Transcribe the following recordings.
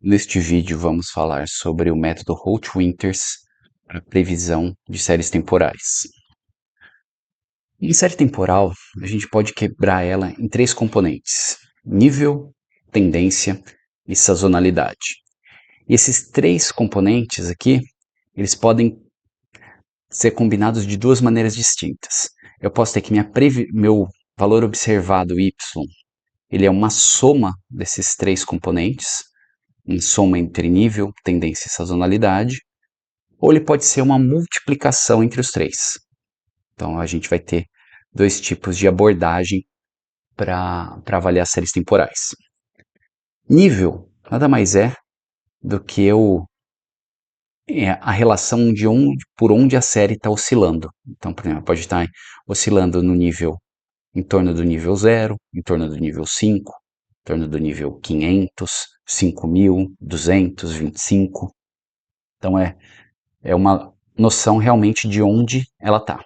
Neste vídeo vamos falar sobre o método Holt-Winters para previsão de séries temporais. Em série temporal, a gente pode quebrar ela em três componentes: nível, tendência e sazonalidade. E esses três componentes aqui, eles podem ser combinados de duas maneiras distintas. Eu posso ter que meu valor observado y, ele é uma soma desses três componentes, em soma entre nível, tendência e sazonalidade, ou ele pode ser uma multiplicação entre os três. Então a gente vai ter dois tipos de abordagem para avaliar séries temporais. Nível nada mais é do que a relação por onde a série está oscilando. Então, por exemplo, pode estar oscilando no nível em torno do nível 0, em torno do nível 5, em torno do nível 500, 5.000, 225. Então é uma noção realmente de onde ela está.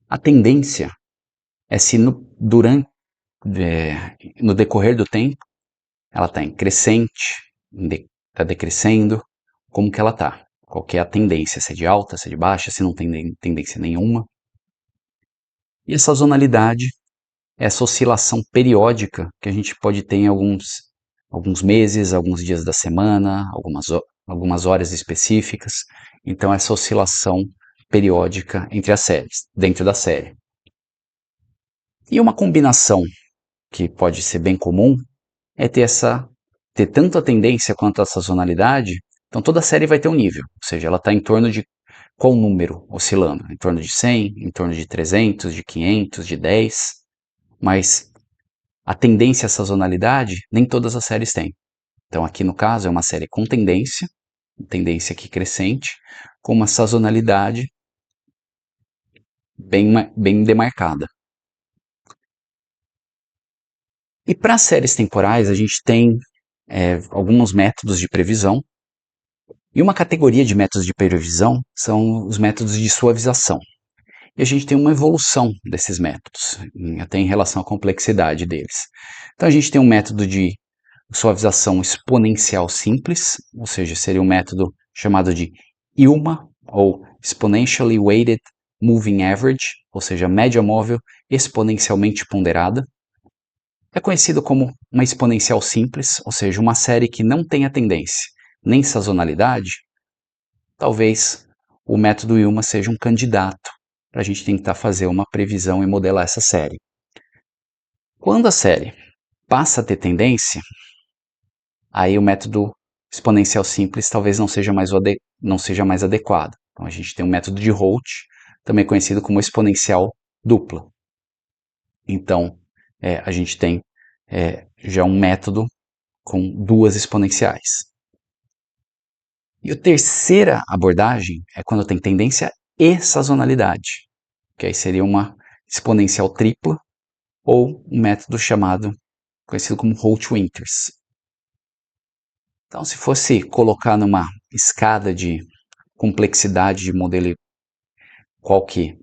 A tendência é se no decorrer do tempo ela está em crescente, está decrescendo, como que ela está. Qual que é a tendência, se é de alta, se é de baixa, se não tem tendência nenhuma. E a sazonalidade é essa oscilação periódica que a gente pode ter em alguns meses, alguns dias da semana, algumas horas específicas. Então, essa oscilação periódica entre as séries, dentro da série. E uma combinação que pode ser bem comum é ter tanto a tendência quanto a sazonalidade. Então, toda série vai ter um nível, ou seja, ela está em torno de qual número oscilando? Em torno de 100, em torno de 300, de 500, de 10, mas a tendência à sazonalidade nem todas as séries têm. Então aqui no caso é uma série com tendência aqui crescente, com uma sazonalidade bem demarcada. E para séries temporais a gente tem alguns métodos de previsão, e uma categoria de métodos de previsão são os métodos de suavização. E a gente tem uma evolução desses métodos, até em relação à complexidade deles. Então a gente tem um método de suavização exponencial simples, ou seja, seria um método chamado de ILMA, ou Exponentially Weighted Moving Average, ou seja, média móvel exponencialmente ponderada. É conhecido como uma exponencial simples, ou seja, uma série que não tenha tendência nem sazonalidade. Talvez o método ILMA seja um candidato para a gente tentar fazer uma previsão e modelar essa série. Quando a série passa a ter tendência, aí o método exponencial simples talvez não seja mais adequado. Então a gente tem um método de Holt, também conhecido como exponencial dupla. Então a gente tem já um método com duas exponenciais. E a terceira abordagem é quando tem tendência e sazonalidade, que aí seria uma exponencial tripla ou um método conhecido como Holt-Winters. Então, se fosse colocar numa escada de complexidade de modelo, qual que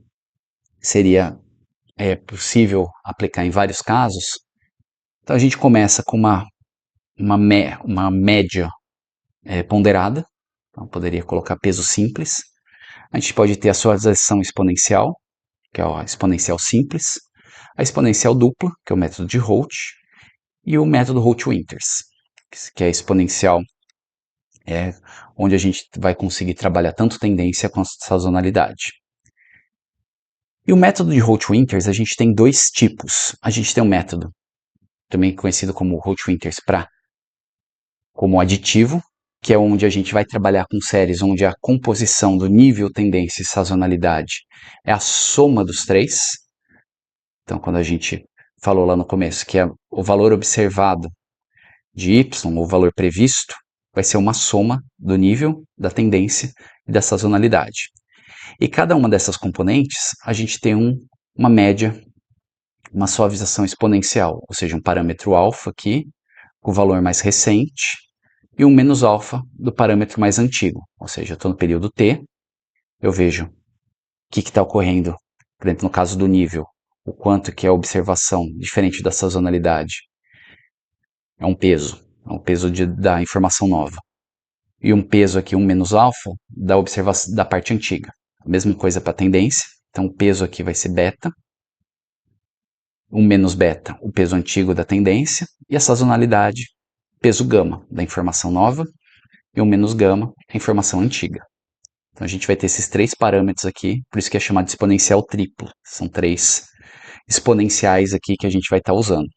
seria possível aplicar em vários casos, então a gente começa com uma média ponderada, então poderia colocar peso simples. A gente pode ter a suavização exponencial, que é a exponencial simples, a exponencial dupla, que é o método de Holt, e o método Holt-Winters, que é exponencial, onde a gente vai conseguir trabalhar tanto tendência quanto sazonalidade. E o método de Holt-Winters, a gente tem dois tipos. A gente tem um método, também conhecido como Holt-Winters como aditivo, que é onde a gente vai trabalhar com séries onde a composição do nível, tendência e sazonalidade é a soma dos três. Então, quando a gente falou lá no começo que o valor observado de y, o valor previsto, vai ser uma soma do nível, da tendência e da sazonalidade. E cada uma dessas componentes, a gente tem uma média, uma suavização exponencial, ou seja, um parâmetro alfa aqui, com o valor mais recente, e um menos alfa do parâmetro mais antigo. Ou seja, eu estou no período T, eu vejo o que está ocorrendo, por exemplo, no caso do nível, o quanto que é a observação, diferente da sazonalidade, é um peso. o peso da informação nova. E um peso aqui, 1 menos alfa, da parte antiga. A mesma coisa para a tendência. Então, o peso aqui vai ser beta. 1 menos beta, o peso antigo da tendência. E a sazonalidade, peso gama da informação nova. E 1 menos gama, a informação antiga. Então, a gente vai ter esses 3 parâmetros aqui. Por isso que é chamado de exponencial triplo. São 3 exponenciais aqui que a gente vai estar usando.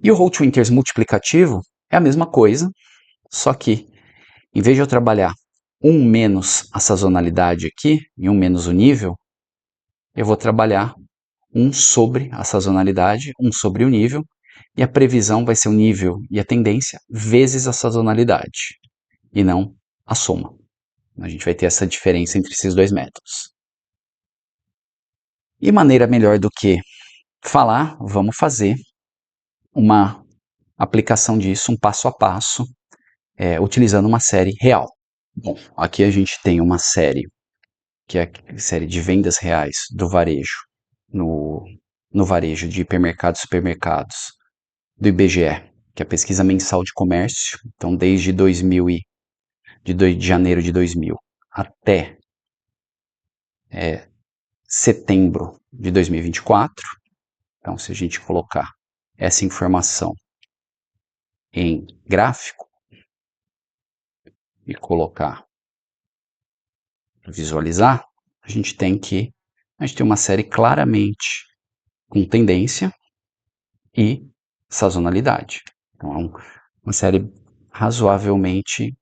E o Holt-Winters multiplicativo é a mesma coisa, só que em vez de eu trabalhar 1 menos a sazonalidade aqui, e 1 menos o nível, eu vou trabalhar 1 sobre a sazonalidade, 1 sobre o nível, e a previsão vai ser o nível e a tendência vezes a sazonalidade, e não a soma. A gente vai ter essa diferença entre esses dois métodos. E maneira melhor do que falar, vamos fazer uma aplicação disso, um passo a passo, utilizando uma série real. Bom, aqui a gente tem uma série, que é a série de vendas reais do varejo, no varejo de hipermercados e supermercados, do IBGE, que é a pesquisa mensal de comércio. Então, desde de janeiro de 2000 até setembro de 2024. Então, se a gente colocar essa informação em gráfico e colocar visualizar, a gente tem uma série claramente com tendência e sazonalidade. Então, é uma série razoavelmente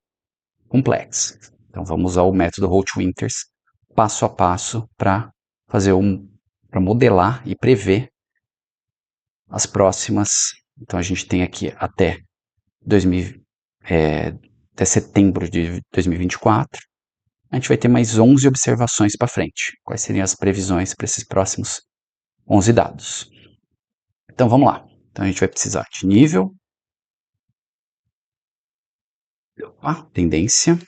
complexa. Então, vamos usar o método Holt-Winters passo a passo para para modelar e prever as próximas. Então, a gente tem aqui até setembro de 2024. A gente vai ter mais 11 observações para frente. Quais seriam as previsões para esses próximos 11 dados? Então, vamos lá. Então, a gente vai precisar de nível, tendência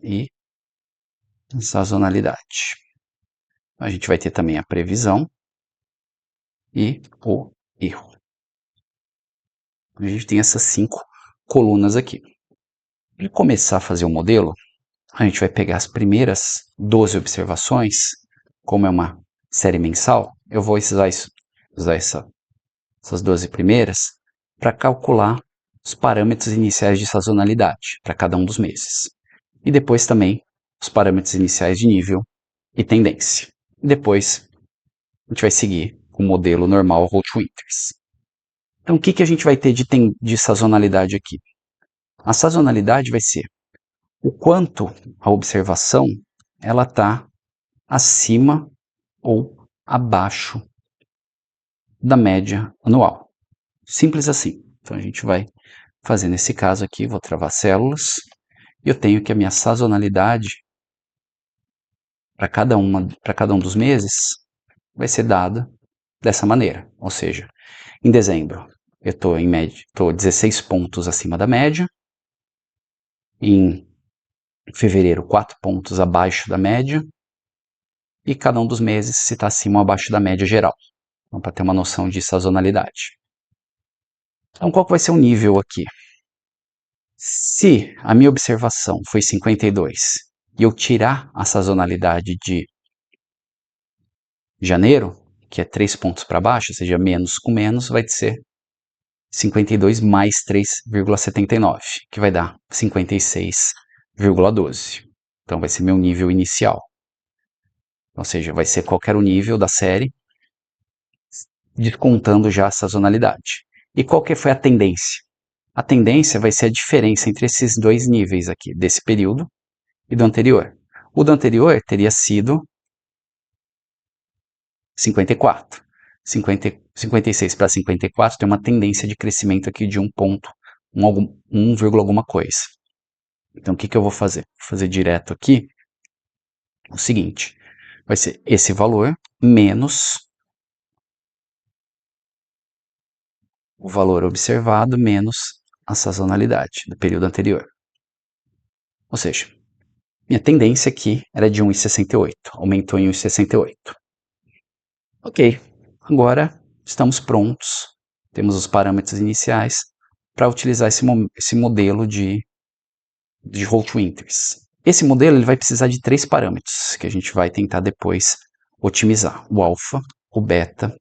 e sazonalidade. A gente vai ter também a previsão e o erro. A gente tem essas 5 colunas aqui. Para começar a fazer o modelo, a gente vai pegar as primeiras 12 observações, como é uma série mensal, eu vou usar essas 12 primeiras para calcular os parâmetros iniciais de sazonalidade para cada um dos meses. E depois também os parâmetros iniciais de nível e tendência. E depois a gente vai seguir com o modelo normal Holt-Winters. Então, o que a gente vai ter de sazonalidade aqui? A sazonalidade vai ser o quanto a observação ela está acima ou abaixo da média anual. Simples assim. Então, a gente vai fazer nesse caso aqui, vou travar células, e eu tenho que a minha sazonalidade para cada um dos meses vai ser dada dessa maneira. Ou seja, em dezembro eu estou em média, 16 pontos acima da média, em fevereiro 4 pontos abaixo da média, e cada um dos meses se está acima ou abaixo da média geral. Então, para ter uma noção de sazonalidade. Então, qual que vai ser o nível aqui? Se a minha observação foi 52 e eu tirar a sazonalidade de janeiro, que é 3 pontos para baixo, ou seja, menos com menos, vai ser 52 mais 3,79, que vai dar 56,12. Então, vai ser meu nível inicial. Ou seja, vai ser qualquer o nível da série, descontando já a sazonalidade. E qual que foi a tendência? A tendência vai ser a diferença entre esses dois níveis aqui, desse período e do anterior. O do anterior teria sido 54. 56 para 54 tem uma tendência de crescimento aqui de 1 ponto, 1, alguma coisa. Então, o que eu vou fazer? Vou fazer direto aqui o seguinte, vai ser esse valor menos o valor observado menos a sazonalidade do período anterior. Ou seja, minha tendência aqui era de 1,68, aumentou em 1,68. Ok, agora estamos prontos, temos os parâmetros iniciais para utilizar esse modelo de Hall-Winters. Esse modelo ele vai precisar de 3 parâmetros, que a gente vai tentar depois otimizar: o alfa, o beta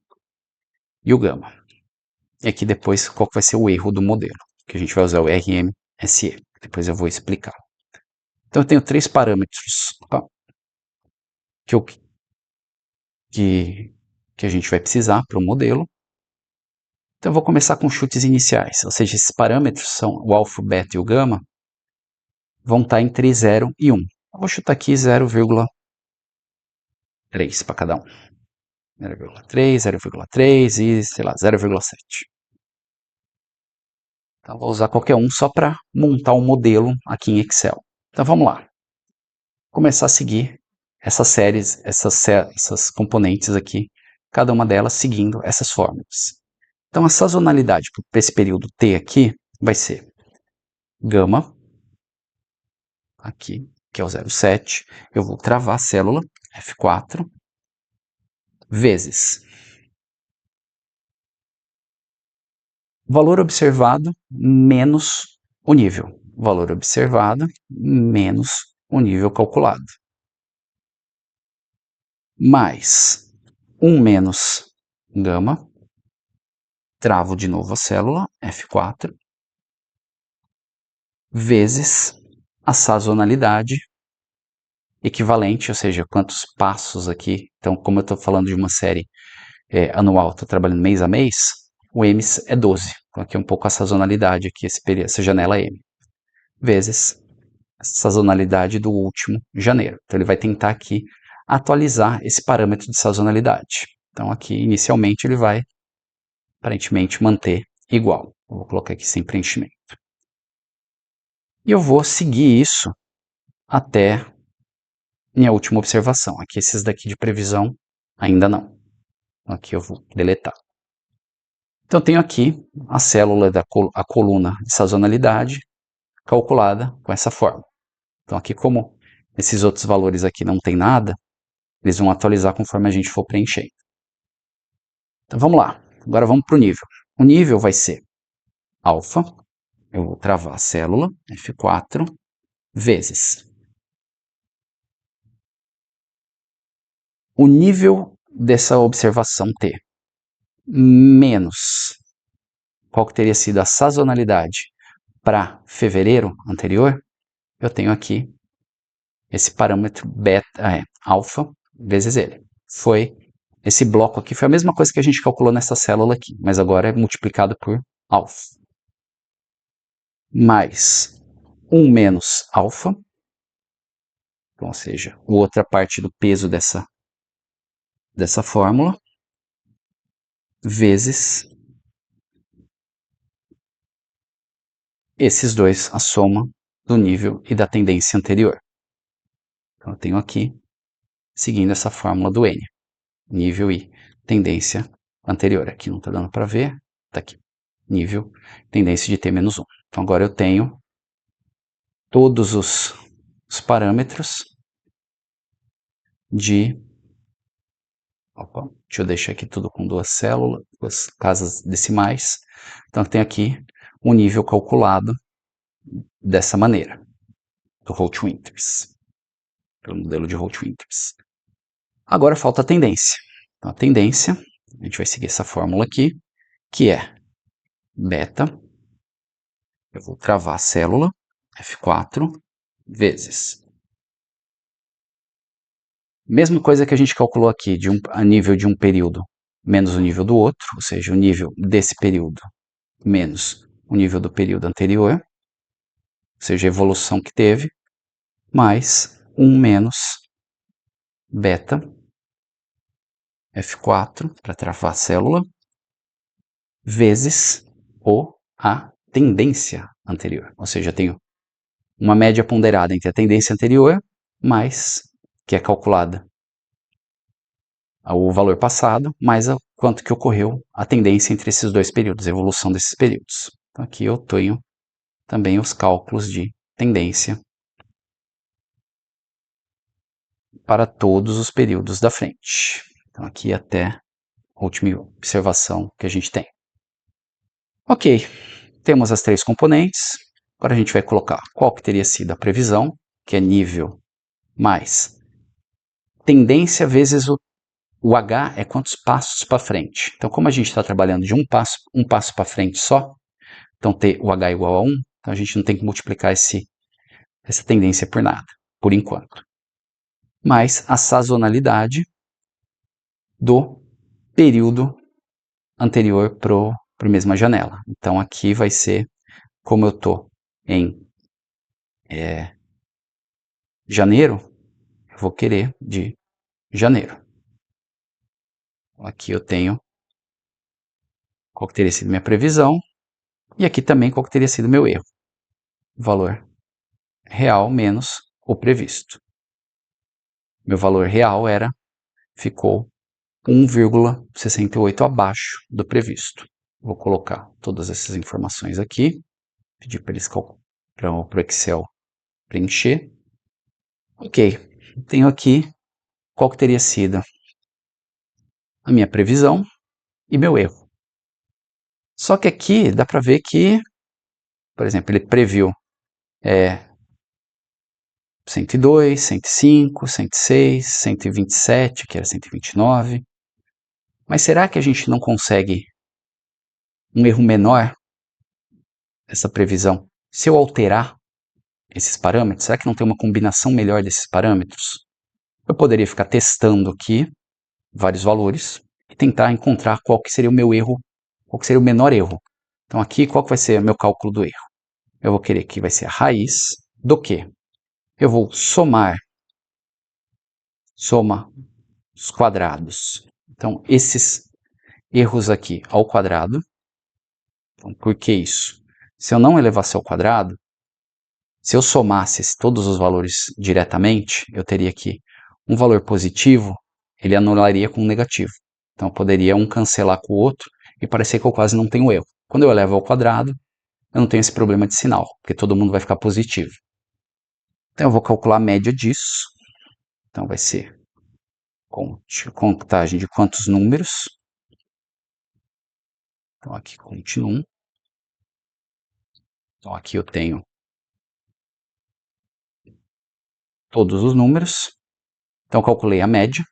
e o gama. E aqui depois qual vai ser o erro do modelo, que a gente vai usar o RMSE, depois eu vou explicar. Então eu tenho 3 parâmetros que a gente vai precisar para o modelo. Então eu vou começar com chutes iniciais, ou seja, esses parâmetros são o alfa, o beta e o gama, vão estar entre 0 e 1. Eu vou chutar aqui 0,3 para cada um. 0,3, 0,3 e, sei lá, 0,7. Então vou usar qualquer um só para montar um modelo aqui em Excel. Então vamos lá. Começar a seguir essas séries, essas componentes aqui, cada uma delas seguindo essas fórmulas. Então a sazonalidade para esse período T aqui vai ser gama, aqui, que é o 0,7, eu vou travar a célula, F4, vezes valor observado menos o nível. Valor observado menos o nível calculado. Mais 1 menos gama, travo de novo a célula, F4, vezes a sazonalidade equivalente, ou seja, quantos passos aqui. Então, como eu estou falando de uma série anual, estou trabalhando mês a mês, o M é 12. Então, aqui é um pouco a sazonalidade, aqui, essa janela M, vezes a sazonalidade do último janeiro. Então, ele vai tentar aqui atualizar esse parâmetro de sazonalidade. Então, aqui, inicialmente, ele vai, aparentemente, manter igual. Eu vou colocar aqui sem preenchimento. E eu vou seguir isso até minha última observação. Aqui, esses daqui de previsão, ainda não. Aqui eu vou deletar. Então, eu tenho aqui a célula a coluna de sazonalidade calculada com essa forma. Então, aqui como esses outros valores aqui não tem nada, eles vão atualizar conforme a gente for preenchendo. Então, vamos lá. Agora vamos para o nível. O nível vai ser alfa, eu vou travar a célula, F4, vezes o nível dessa observação T, menos qual que teria sido a sazonalidade para fevereiro anterior, eu tenho aqui esse parâmetro beta, alfa vezes ele. Esse bloco aqui foi a mesma coisa que a gente calculou nessa célula aqui, mas agora é multiplicado por alfa. Mais 1 menos alfa, então, ou seja, outra parte do peso dessa fórmula, vezes esses dois, a soma do nível e da tendência anterior. Então, eu tenho aqui, seguindo essa fórmula do N, nível e tendência anterior. Aqui não está dando para ver, está aqui, nível, tendência de T menos 1. Então, agora eu tenho todos os parâmetros de... Opa, deixa eu deixar aqui tudo com duas células, duas casas decimais. Então, eu tenho aqui o nível calculado dessa maneira, do Hall-Winters, pelo modelo de Hall-Winters. Agora falta a tendência. Então, a tendência, a gente vai seguir essa fórmula aqui, que é beta, eu vou travar a célula, F4, vezes. Mesma coisa que a gente calculou aqui, a nível de um período menos o nível do outro, ou seja, o nível desse período menos o nível do período anterior, ou seja, a evolução que teve, mais 1 menos beta, F4, para travar a célula, vezes a tendência anterior. Ou seja, eu tenho uma média ponderada entre a tendência anterior, mais, que é calculada o valor passado, mais quanto que ocorreu a tendência entre esses dois períodos, a evolução desses períodos. Então, aqui eu tenho também os cálculos de tendência para todos os períodos da frente. Então, aqui até última observação que a gente tem. Ok, temos as três componentes. Agora a gente vai colocar qual que teria sido a previsão, que é nível mais tendência vezes o H é quantos passos para frente. Então, como a gente está trabalhando de um passo para frente só, então ter o H igual a 1, então a gente não tem que multiplicar essa tendência por nada, por enquanto. Mais a sazonalidade do período anterior para a mesma janela. Então, aqui vai ser, como eu estou em janeiro, eu vou querer de janeiro. Aqui eu tenho qual que teria sido minha previsão, e aqui também qual que teria sido meu erro. Valor real menos o previsto. Meu valor real ficou 1,68 abaixo do previsto. Vou colocar todas essas informações aqui, pedir para o Excel preencher. Ok, tenho aqui qual que teria sido a minha previsão e meu erro. Só que aqui dá para ver que, por exemplo, ele previu 102, 105, 106, 127, que era 129. Mas será que a gente não consegue um erro menor essa previsão? Se eu alterar esses parâmetros, será que não tem uma combinação melhor desses parâmetros? Eu poderia ficar testando aqui vários valores e tentar encontrar qual que seria o meu erro, qual que seria o menor erro. Então aqui, qual que vai ser o meu cálculo do erro? Eu vou querer que vai ser a raiz do quê? Eu vou soma os quadrados. Então, esses erros aqui ao quadrado. Então, por que isso? Se eu não elevasse ao quadrado, se eu somasse todos os valores diretamente, eu teria aqui um valor positivo, ele anularia com um negativo. Então, eu poderia um cancelar com o outro e parecer que eu quase não tenho erro. Quando eu elevo ao quadrado, eu não tenho esse problema de sinal, porque todo mundo vai ficar positivo. Então, eu vou calcular a média disso. Então, vai ser contagem de quantos números. Então, aqui conte 1. Então, aqui eu tenho todos os números. Então, calculei a média.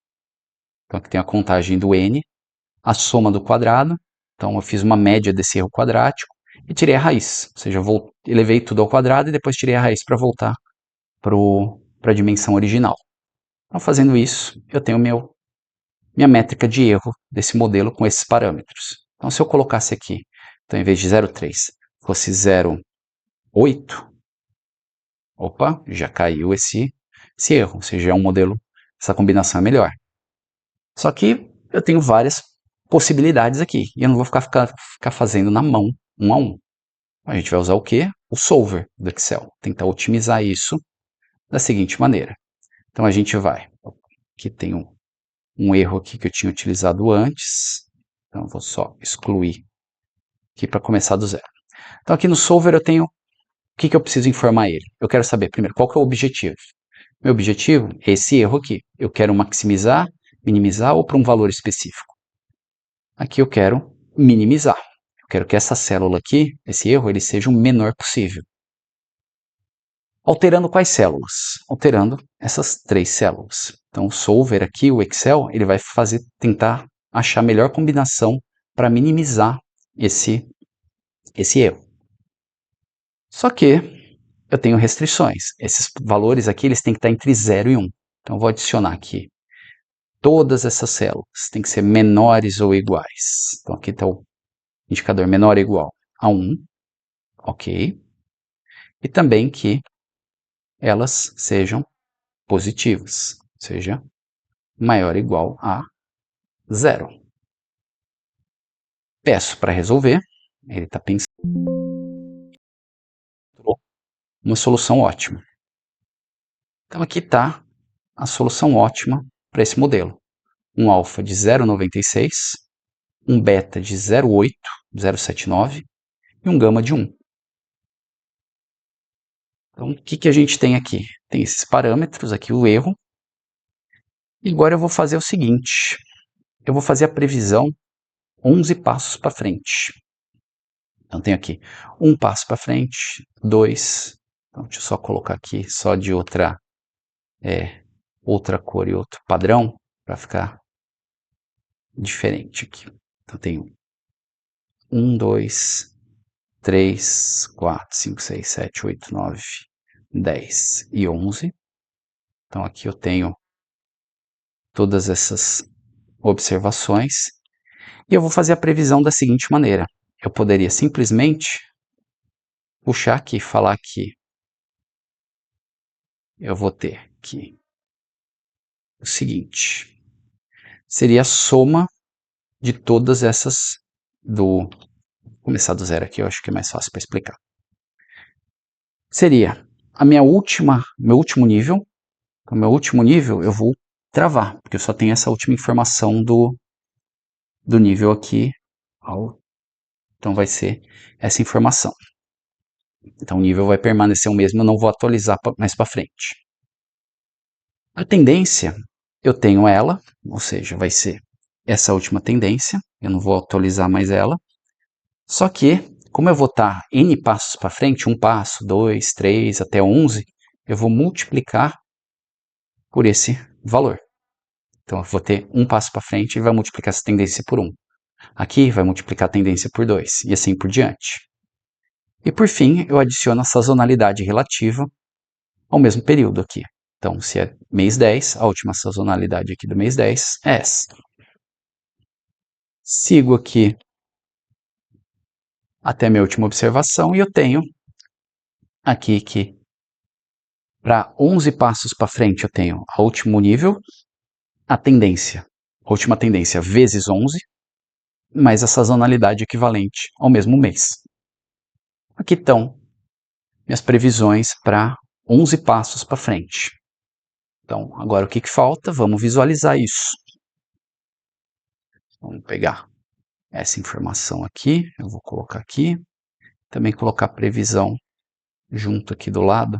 Então, aqui tem a contagem do n, a soma do quadrado. Então, eu fiz uma média desse erro quadrático e tirei a raiz. Ou seja, eu elevei tudo ao quadrado e depois tirei a raiz para voltar para a dimensão original. Então, fazendo isso, eu tenho minha métrica de erro desse modelo com esses parâmetros. Então, se eu colocasse aqui, então, em vez de 0,3, fosse 0,8, opa, já caiu esse erro. Ou seja, é um modelo, essa combinação é melhor. Só que eu tenho várias possibilidades aqui. E eu não vou ficar fazendo na mão, um a um. A gente vai usar o quê? O solver do Excel. Tentar otimizar isso da seguinte maneira. Então a gente vai. Aqui tem um erro aqui que eu tinha utilizado antes. Então eu vou só excluir aqui para começar do zero. Então aqui no solver eu tenho o que eu preciso informar ele. Eu quero saber primeiro qual que é o objetivo. Meu objetivo é esse erro aqui. Eu quero maximizar, minimizar ou para um valor específico. Aqui eu quero minimizar. Eu quero que essa célula aqui, esse erro, ele seja o menor possível. Alterando quais células? Alterando essas três células. Então, o solver aqui, o Excel, ele vai tentar achar a melhor combinação para minimizar esse erro. Só que eu tenho restrições. Esses valores aqui, eles têm que estar entre 0 e 1. Então, eu vou adicionar aqui todas essas células. Tem que ser menores ou iguais. Então, aqui está o indicador menor ou igual a 1. Ok. E também que elas sejam positivas, ou seja, maior ou igual a 0. Peço para resolver, ele está pensando uma solução ótima. Então aqui está a solução ótima para esse modelo. Um alfa de 0,96, um beta de 0,8, 0,79 e um gama de 1. Então o que a gente tem aqui? Tem esses parâmetros aqui, o erro. E agora eu vou fazer o seguinte, eu vou fazer a previsão 11 passos para frente. Então, tenho aqui um passo para frente, 2. Então, deixa eu só colocar aqui, só de outra cor e outro padrão, para ficar diferente aqui. Então, tenho 1, 2, 3, 4, 5, 6, 7, 8, 9, 10 e 11. Então, aqui eu tenho todas essas observações. E eu vou fazer a previsão da seguinte maneira. Eu poderia simplesmente puxar aqui, falar que eu vou ter aqui o seguinte. Seria a soma de todas essas do... Vou começar do zero aqui, eu acho que é mais fácil para explicar. Seria a meu último nível. O meu último nível eu vou travar, porque eu só tenho essa última informação do nível aqui. Então vai ser essa informação. Então o nível vai permanecer o mesmo, eu não vou atualizar mais para frente. A tendência, eu tenho ela, ou seja, vai ser essa última tendência, eu não vou atualizar mais ela. Só que, como eu vou estar N passos para frente, 1 passo, 2, 3, até 11, eu vou multiplicar por esse valor. Então eu vou ter 1 passo para frente e vai multiplicar essa tendência por 1. Aqui vai multiplicar a tendência por 2, e assim por diante. E por fim, eu adiciono a sazonalidade relativa ao mesmo período aqui. Então, se é mês 10, a última sazonalidade aqui do mês 10 é essa. Sigo aqui até a minha última observação e eu tenho aqui que para 11 passos para frente eu tenho o último nível, a última tendência vezes 11, mais a sazonalidade equivalente ao mesmo mês. Aqui estão minhas previsões para 11 passos para frente. Então, agora o que falta? Vamos visualizar isso. Vamos pegar essa informação aqui, eu vou colocar aqui. Também colocar a previsão junto aqui do lado,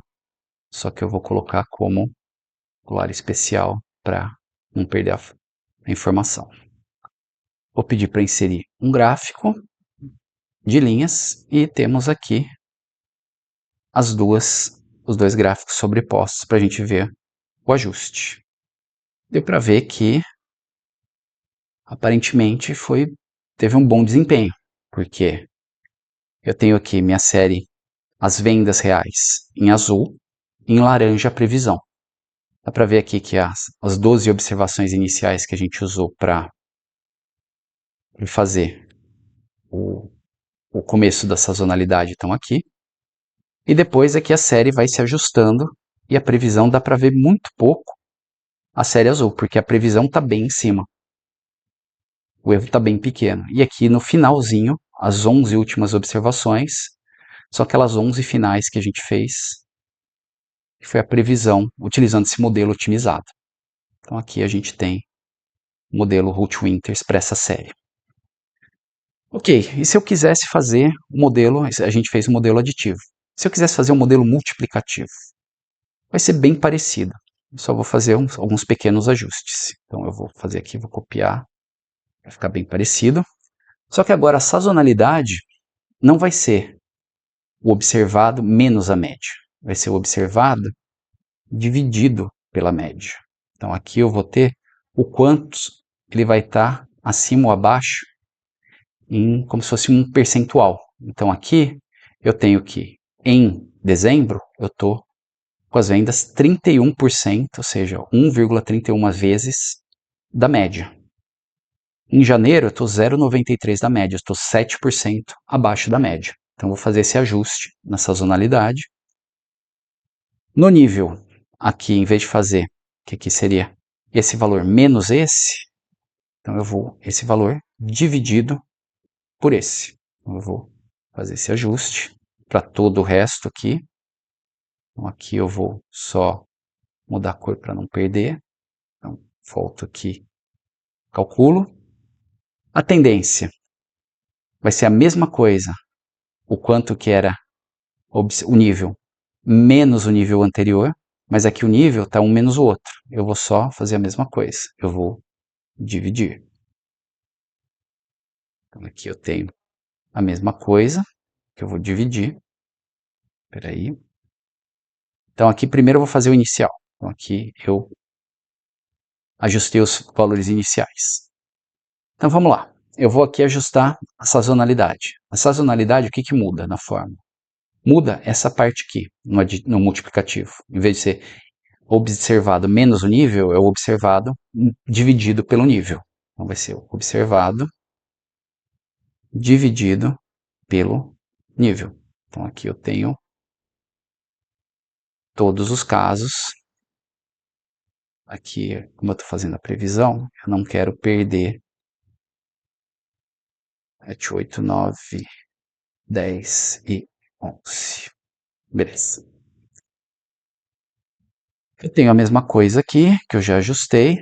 só que eu vou colocar como colar especial para não perder a informação. Vou pedir para inserir um gráfico de linhas e temos aqui os dois gráficos sobrepostos para a gente ver o ajuste. Deu para ver que aparentemente teve um bom desempenho, porque eu tenho aqui minha série as vendas reais em azul, em laranja a previsão. Dá para ver aqui que as 12 observações iniciais que a gente usou para fazer o começo da sazonalidade estão aqui. E depois aqui a série vai se ajustando e a previsão dá para ver muito pouco a série azul, porque a previsão está bem em cima. O erro está bem pequeno. E aqui no finalzinho, as 11 últimas observações, são aquelas 11 finais que a gente fez, que foi a previsão utilizando esse modelo otimizado. Então aqui a gente tem o modelo Holt-Winters para essa série. Ok, e se eu quisesse fazer o modelo, a gente fez o modelo aditivo. Se eu quisesse fazer um modelo multiplicativo, vai ser bem parecido. Eu só vou fazer alguns pequenos ajustes. Então eu vou fazer aqui, vou copiar, vai ficar bem parecido. Só que agora a sazonalidade não vai ser o observado menos a média. Vai ser o observado dividido pela média. Então aqui eu vou ter o quanto ele vai estar acima ou abaixo como se fosse um percentual. Então aqui eu tenho que em dezembro eu estou com as vendas 31%, ou seja, 1,31 vezes da média. Em janeiro eu estou 0,93 da média, estou 7% abaixo da média. Então vou fazer esse ajuste na sazonalidade. No nível, aqui em vez de fazer, que aqui seria esse valor menos esse, então eu vou esse valor dividido por esse. Então eu vou fazer esse ajuste para todo o resto aqui. Então aqui eu vou só mudar a cor para não perder. Então volto aqui, calculo. A tendência vai ser a mesma coisa, o quanto que era o nível menos o nível anterior, mas aqui o nível está um menos o outro. Eu vou só fazer a mesma coisa, eu vou dividir. Então, aqui eu tenho a mesma coisa, que eu vou dividir. Espera aí. Então, aqui primeiro eu vou fazer o inicial. Então, aqui eu ajustei os valores iniciais. Então, vamos lá. Eu vou aqui ajustar a sazonalidade. A sazonalidade, o que muda na fórmula? Muda essa parte aqui, no multiplicativo. Em vez de ser observado menos o nível, é o observado dividido pelo nível. Então, vai ser o observado dividido pelo nível. Então, aqui eu tenho todos os casos. Aqui, como eu estou fazendo a previsão, eu não quero perder 7, 8, 9, 10 e 11. Beleza. Eu tenho a mesma coisa aqui, que eu já ajustei.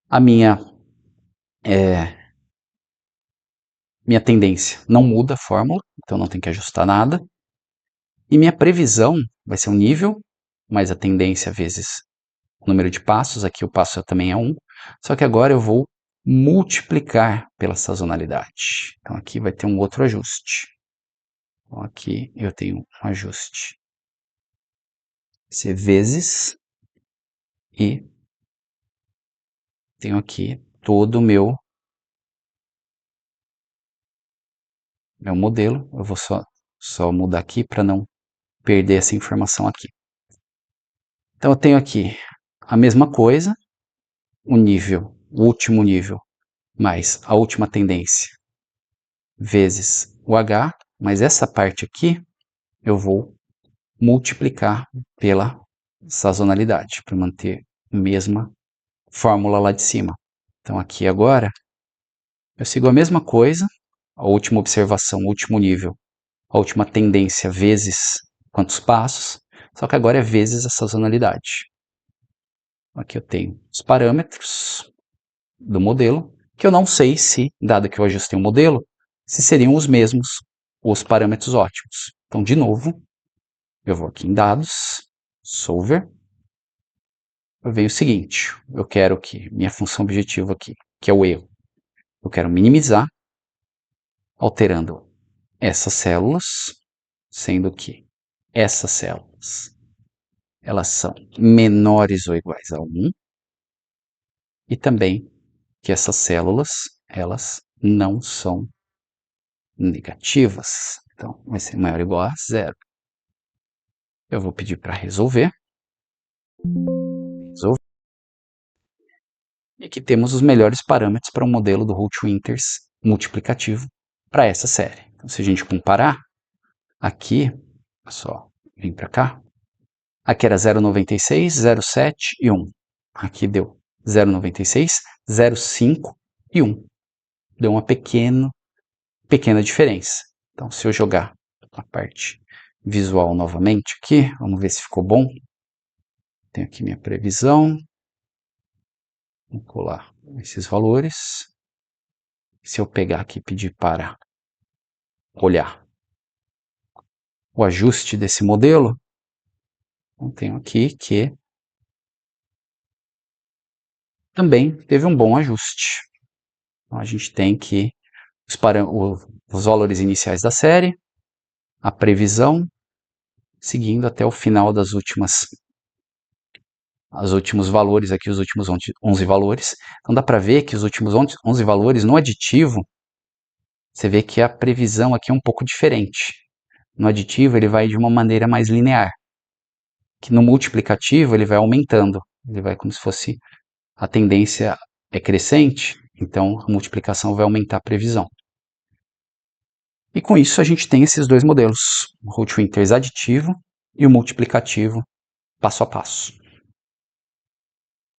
A minha tendência não muda a fórmula, então não tem que ajustar nada. E minha previsão vai ser um nível, mais a tendência vezes o número de passos. Aqui o passo também é 1. Só que agora eu vou multiplicar pela sazonalidade. Então aqui vai ter um outro ajuste. Então aqui eu tenho um ajuste. Vai ser vezes e tenho aqui todo o meu modelo. Eu vou só mudar aqui para não perder essa informação aqui. Então eu tenho aqui a mesma coisa, o nível, o último nível, mais a última tendência, vezes o H, mas essa parte aqui eu vou multiplicar pela sazonalidade, para manter a mesma fórmula lá de cima. Então aqui agora eu sigo a mesma coisa, a última observação, o último nível, a última tendência vezes quantos passos, só que agora é vezes a sazonalidade. Aqui eu tenho os parâmetros do modelo, que eu não sei se, dado que eu ajustei o modelo, se seriam os mesmos os parâmetros ótimos. Então, de novo, eu vou aqui em dados, solver, eu venho o seguinte, eu quero que minha função objetiva aqui, que é o erro, eu quero minimizar, alterando essas células, sendo que essas células, elas são menores ou iguais a 1, e também que essas células, elas não são negativas. Então, vai ser maior ou igual a 0. Eu vou pedir para resolver. E aqui temos os melhores parâmetros para o modelo do Holt-Winters multiplicativo para essa série. Então, se a gente comparar, aqui, só vem para cá, aqui era 0,96, 0,7 e 1. Aqui deu 0,96, 0,5 e 1. Deu uma pequena diferença. Então, se eu jogar a parte visual novamente aqui, vamos ver se ficou bom. Tenho aqui minha previsão. Vou colar esses valores. Se eu pegar aqui e pedir para olhar o ajuste desse modelo, eu tenho aqui que também teve um bom ajuste. Então, a gente tem que os valores iniciais da série, a previsão, seguindo até o final das os últimos valores aqui, os últimos 11 valores. Então dá para ver que os últimos 11 valores no aditivo, você vê que a previsão aqui é um pouco diferente. No aditivo ele vai de uma maneira mais linear, que no multiplicativo ele vai aumentando, ele vai como se fosse a tendência é crescente, então a multiplicação vai aumentar a previsão. E com isso a gente tem esses dois modelos, o Holt-Winters aditivo e o multiplicativo passo a passo.